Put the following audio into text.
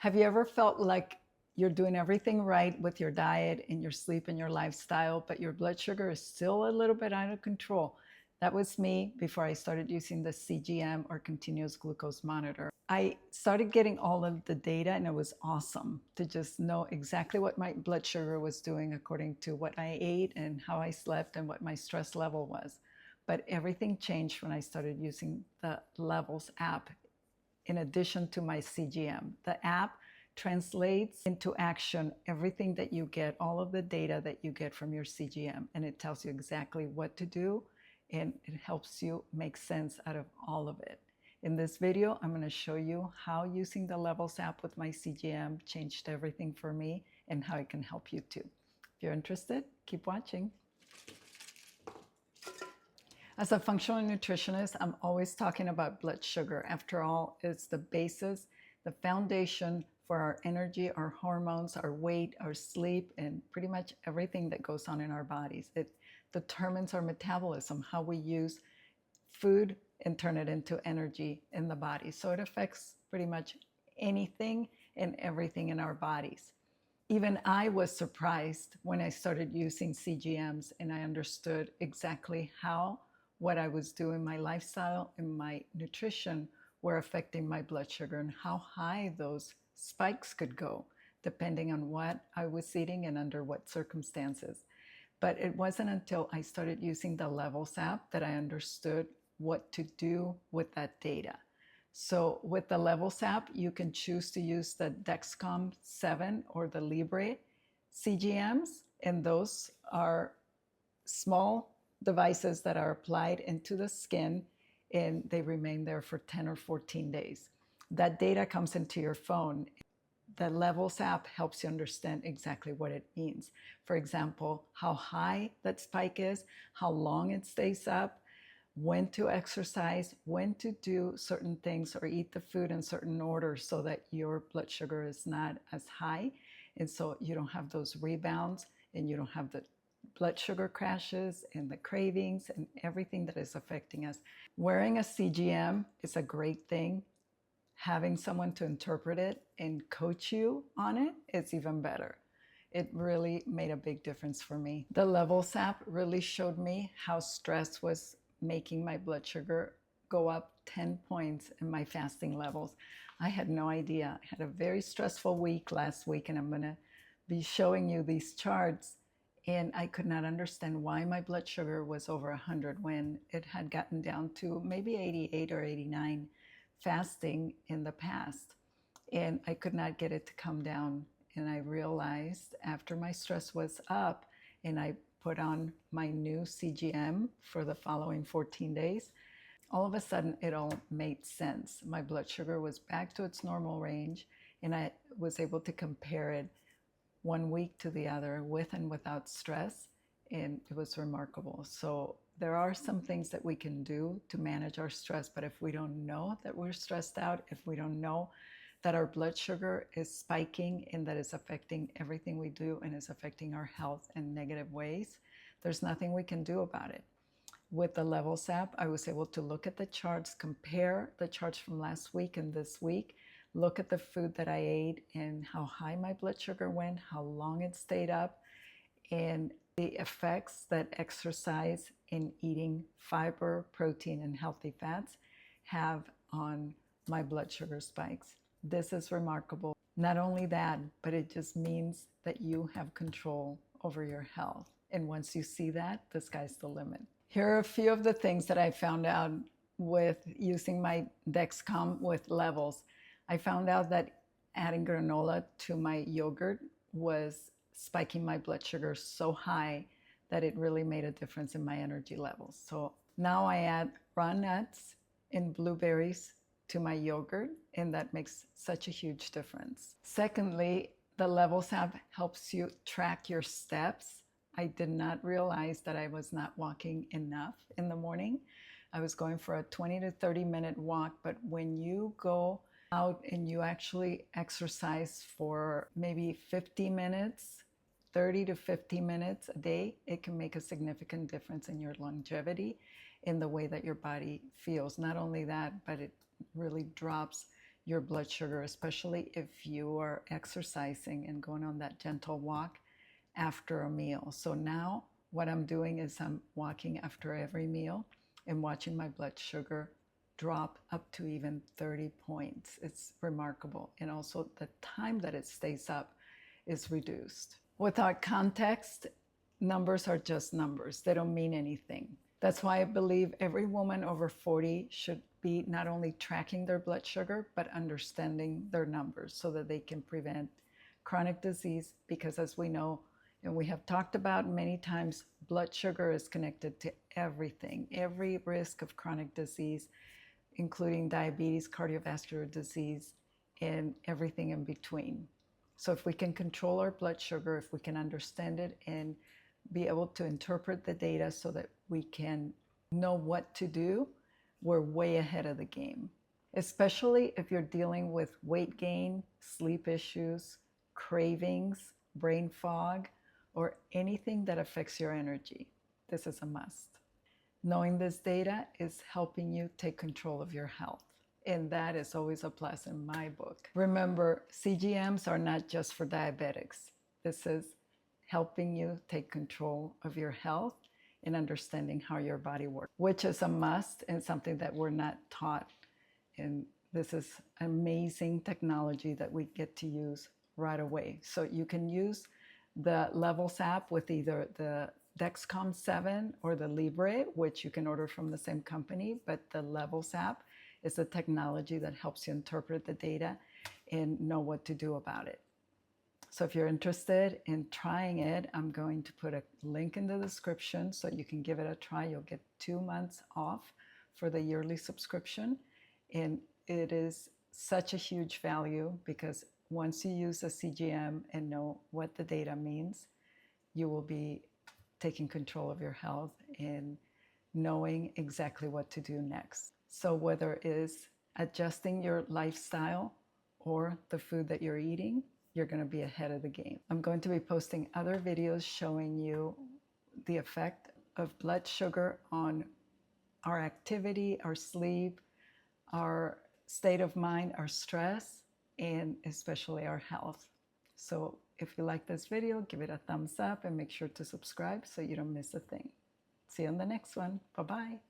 Have you ever felt like you're doing everything right with your diet and your sleep and your lifestyle, but your blood sugar is still a little bit out of control? That was me before I started using the CGM or continuous glucose monitor. I started getting all of the data, and it was awesome to just know exactly what my blood sugar was doing according to what I ate and how I slept and what my stress level was. But everything changed when I started using the Levels app in addition to my CGM. The app translates into action everything that you get, all of the data that you get from your CGM, and it tells you exactly what to do, and it helps you make sense out of all of it. In this video, I'm going to show you how using the Levels app with my CGM changed everything for me and how it can help you too. If you're interested, keep watching. As a functional nutritionist, I'm always talking about blood sugar. After all, it's the basis, the foundation for our energy, our hormones, our weight, our sleep, and pretty much everything that goes on in our bodies. It determines our metabolism, how we use food and turn it into energy in the body. So it affects pretty much anything and everything in our bodies. Even I was surprised when I started using CGMs and I understood exactly how what I was doing, my lifestyle and my nutrition were affecting my blood sugar and how high those spikes could go depending on what I was eating and under what circumstances. But it wasn't until I started using the Levels app that I understood what to do with that data. So with the Levels app, you can choose to use the Dexcom 7 or the Libre CGMs, and those are small devices that are applied into the skin and they remain there for 10 or 14 days. That data comes into your phone. The Levels app helps you understand exactly what it means. For example, how high that spike is, how long it stays up, when to exercise, when to do certain things or eat the food in certain order so that your blood sugar is not as high. And so you don't have those rebounds and you don't have the blood sugar crashes and the cravings and everything that is affecting us. Wearing a CGM is a great thing. Having someone to interpret it and coach you on it is even better. It really made a big difference for me. The Levels app really showed me how stress was making my blood sugar go up 10 points in my fasting levels. I had no idea. I had a very stressful week last week, and I'm going to be showing you these charts. And I could not understand why my blood sugar was over 100 when it had gotten down to maybe 88 or 89 fasting in the past. And I could not get it to come down. And I realized after my stress was up and I put on my new CGM for the following 14 days, all of a sudden it all made sense. My blood sugar was back to its normal range, and I was able to compare it one week to the other with and without stress, and it was remarkable. So there are some things that we can do to manage our stress, but if we don't know that we're stressed out, if we don't know that our blood sugar is spiking and that is affecting everything we do and is affecting our health in negative ways, there's nothing we can do about it. With the Levels app, I was able to look at the charts, compare the charts from last week and this week, look at the food that I ate and how high my blood sugar went, how long it stayed up, and the effects that exercise and eating fiber, protein, and healthy fats have on my blood sugar spikes. This is remarkable. Not only that, but it just means that you have control over your health. And once you see that, the sky's the limit. Here are a few of the things that I found out with using my Dexcom with Levels. I found out that adding granola to my yogurt was spiking my blood sugar so high that it really made a difference in my energy levels. So now I add raw nuts and blueberries to my yogurt, and that makes such a huge difference. Secondly, the Levels app helps you track your steps. I did not realize that I was not walking enough in the morning. I was going for a 20 to 30 minute walk, but when you go out and you actually exercise for maybe 50 minutes, 30 to 50 minutes a day, it can make a significant difference in your longevity, in the way that your body feels. Not only that, but it really drops your blood sugar, especially if you are exercising and going on that gentle walk after a meal. So now what I'm doing is I'm walking after every meal and watching my blood sugar drop up to even 30 points. It's remarkable. And also the time that it stays up is reduced. Without context, numbers are just numbers. They don't mean anything. That's why I believe every woman over 40 should be not only tracking their blood sugar, but understanding their numbers so that they can prevent chronic disease. Because as we know, and we have talked about many times, blood sugar is connected to everything, every risk of chronic disease, including diabetes, cardiovascular disease, and everything in between. So if we can control our blood sugar, if we can understand it and be able to interpret the data so that we can know what to do, we're way ahead of the game. Especially if you're dealing with weight gain, sleep issues, cravings, brain fog, or anything that affects your energy. This is a must. Knowing this data is helping you take control of your health. And that is always a plus in my book. Remember, CGMs are not just for diabetics. This is helping you take control of your health and understanding how your body works, which is a must and something that we're not taught. And this is amazing technology that we get to use right away. So you can use the Levels app with either the Dexcom 7 or the Libre, which you can order from the same company, but the Levels app is the technology that helps you interpret the data and know what to do about it. So if you're interested in trying it, I'm going to put a link in the description so you can give it a try. You'll get 2 months off for the yearly subscription. And it is such a huge value because once you use a CGM and know what the data means, you will be taking control of your health and knowing exactly what to do next. So whether it is adjusting your lifestyle or the food that you're eating, you're going to be ahead of the game. I'm going to be posting other videos showing you the effect of blood sugar on our activity, our sleep, our state of mind, our stress, and especially our health. So if you like this video, give it a thumbs up and make sure to subscribe so you don't miss a thing. See you on the next one. Bye-bye.